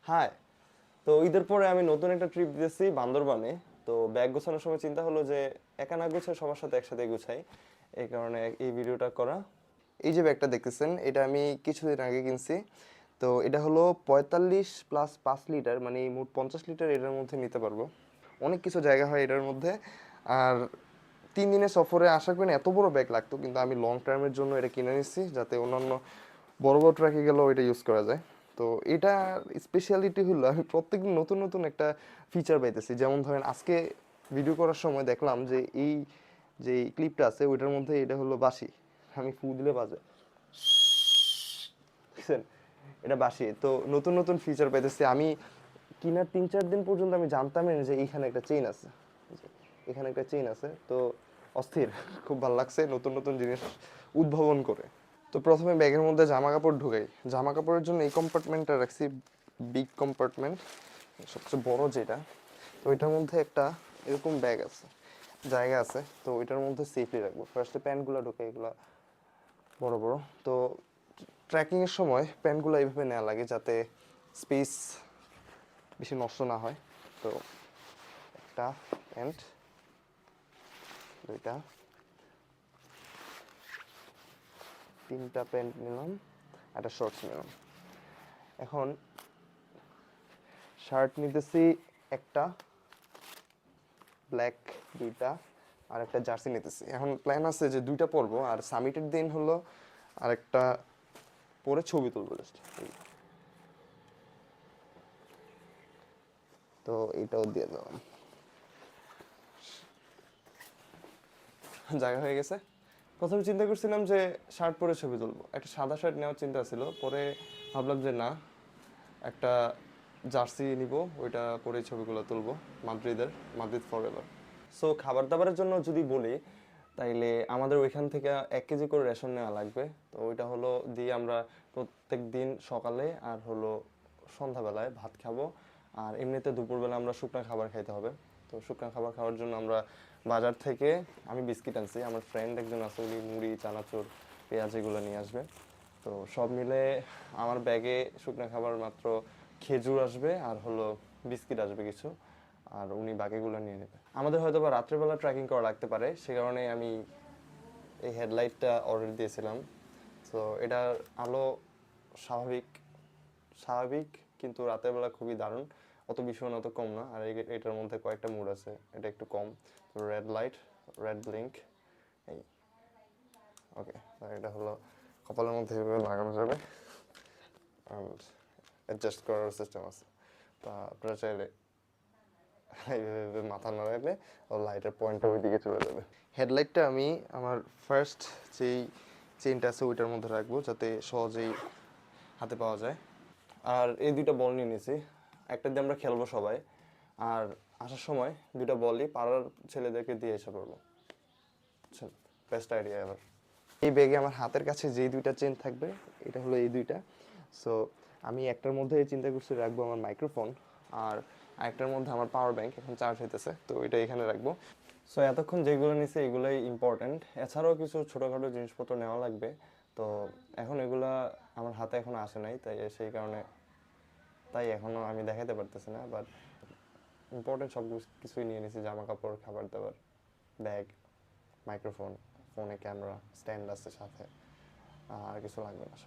High. তো ঈদের পরে আমি নতুন একটা ট্রিপ দিয়েছি বান্দরবানে। তো ব্যাগ গোছানোর সময় চিন্তা হলো যে একা না গুছাই সবার সাথে একসাথে গুছাই, এই কারণে এই ভিডিওটা করা। এই যে ব্যাগটা দেখতেছেন, এটা আমি কিছুদিন আগে কিনছি। তো এটা হলো 45 + 5 লিটার, মানে মোট 50 লিটার এটার মধ্যে নিতে পারবো। অনেক কিছু জায়গা হয় এটার মধ্যে। আর 3 দিনের সফরে আশা করি না এত বড় ব্যাগ লাগতো, কিন্তু আমি লং টার্মের জন্য এটা কিনে নিচ্ছি, যাতে অন্যান্য বড় বড় ট্র্যাকে গেলেও এটা ইউজ করা যায়। তো এটা স্পেশালিটি হলো আমি প্রত্যেকদিন নতুন নতুন একটা ফিচার পাইতেছি। যেমন ধরেন আজকে ভিডিও করার সময় দেখলাম যে এই যে ক্লিপটা আছে ওইটার মধ্যে এটা হলো বাঁশি, আমি ফু দিলে বাজে, বুঝছেন? এটা বাঁশি। তো নতুন নতুন ফিচার পাইতেছি আমি। কিনার 3-4 দিন পর্যন্ত আমি জানতামই না যে এইখানে একটা চেইন আছে, এখানে একটা চেইন আছে। তো অস্থির, খুব ভালো লাগছে নতুন নতুন জিনিস উদ্ভাবন করে। তো প্রথমে ব্যাগের মধ্যে জামা কাপড় ঢুকাই। জামা কাপড়ের জন্য এই কম্পার্টমেন্টটা রাখছি, বিগ কম্পার্টমেন্ট, সবচেয়ে বড় যেটা। তো ওইটার মধ্যে একটা এরকম ব্যাগ আছে, জায়গা আছে। তো ওইটার মধ্যে সেফলি রাখবো। ফার্স্টে প্যান্টগুলো ঢুকে, এগুলো বড় বড়। তো ট্রেকিংয়ের সময় প্যান্টগুলো এইভাবে নেওয়া লাগে যাতে স্পেস বেশি নষ্ট না হয়। তো একটা প্যান্ট, দুইটা, তিনটা প্যান্ট নিলাম, একটা শর্টস নিলাম। এখন শার্ট নিতেছি একটা, ব্ল্যাক দুইটা, আর একটা জার্সি নিতেছি। এখন প্ল্যান আছে যে দুইটা পরবো, আর সামিটের দিন হলো আরেকটা পরে ছবি তুলবো জাস্ট। তো এইটাও দিয়ে দিলাম, জায়গা হয়ে গেছে। প্রথমে চিন্তা করছিলাম যে শার্ট পরে ছবি তুলবো, একটা সাদা শার্ট নেওয়ার চিন্তা ছিল। পরে ভাবলাম যে না, একটা জার্সি নিব, ওইটা পরে ছবিগুলো তুলবো। মাদ্রিদের, মাদ্রিদ ফরএভার। সো খাবার দাবারের জন্য যদি বলি, তাইলে আমাদের ওইখান থেকে 1 কেজি করে রেশন নেওয়া লাগবে। তো ওইটা হলো দিয়ে আমরা প্রত্যেক দিন সকালে আর হলো সন্ধ্যাবেলায় ভাত খাবো। আর এমনিতে দুপুরবেলা আমরা শুকনো খাবার খাইতে হবে। তো শুকনো খাবার খাওয়ার জন্য আমরা বাজার থেকে, আমি বিস্কিট আনছি, আমার ফ্রেন্ড একজন আছে উনি মুড়ি, চানাচুর, পেঁয়াজ এগুলো নিয়ে আসবে। তো সব মিলে আমার ব্যাগে শুকনো খাবার মাত্র খেজুর আসবে আর হলো বিস্কিট আসবে কিছু, আর উনি বাকিগুলো নিয়ে নেবে। আমাদের হয়তো বা রাত্রেবেলা ট্রেকিং করা লাগতে পারে, সে কারণে আমি এই হেডলাইটটা অর্ডার দিয়েছিলাম। তো এটার আলো স্বাভাবিক স্বাভাবিক কিন্তু রাতের বেলা খুবই দারুণ, অত বেশি না অত কম না। আর এটার মধ্যে কয়েকটা মুড আছে, এটা একটু কম। তো রেড লাইট, রেড ব্লিঙ্ক, এই ওকে। এটা হলো কপালের মধ্যে এভাবে লাগানো যাবে, অ্যান্ড অ্যাডজাস্ট করার সিস্টেম আছে। তা আপনারা চাইলে এইভাবে মাথা নাড়াইলে ও লাইটের পয়েন্টটা ওই দিকে চলে যাবে। হেডলাইটটা আমি আমার ফার্স্ট যেই চেইনটা আছে ওইটার মধ্যে রাখবো, যাতে সহজেই হাতে পাওয়া যায়। আর এই দুইটা বল নিয়ে নিয়েছি, একটা দিয়ে আমরা খেলবো সবাই। আর আসার সময় দুইটা বলই পাড়ার ছেলেদেরকে দিয়ে এসে পড়বো। বুঝছেন? বেস্ট আইডিয়া এবার। এই ব্যাগে আমার হাতের কাছে যেই দুইটা চেন থাকবে, এটা হলো এই দুইটা। সো আমি একটার মধ্যে চিন্তা করছি রাখবো আমার মাইক্রোফোন, আর আরেকটার মধ্যে আমার পাওয়ার ব্যাংক, এখন চার্জ হইতেছে, তো এটা এখানে রাখবো। সো এতক্ষণ যেগুলো নিছি এগুলোই ইম্পর্ট্যান্ট, এছাড়াও কিছু ছোটোখাটো জিনিসপত্র নেওয়া লাগবে। তো এখন এগুলা আমার হাতে এখনো আসে নাই, তাই সেই কারণে এখনো আমি দেখাতে পারতেছি না। বাট ইম্পর্টেন্ট সব কিছুই নিয়ে নিছি, জামা কাপড়, খাবার দাবার, ব্যাগ, মাইক্রোফোন, ফোনে ক্যামেরা, স্ট্যান্ড আছে সাথে, আর কিছু লাগবে না।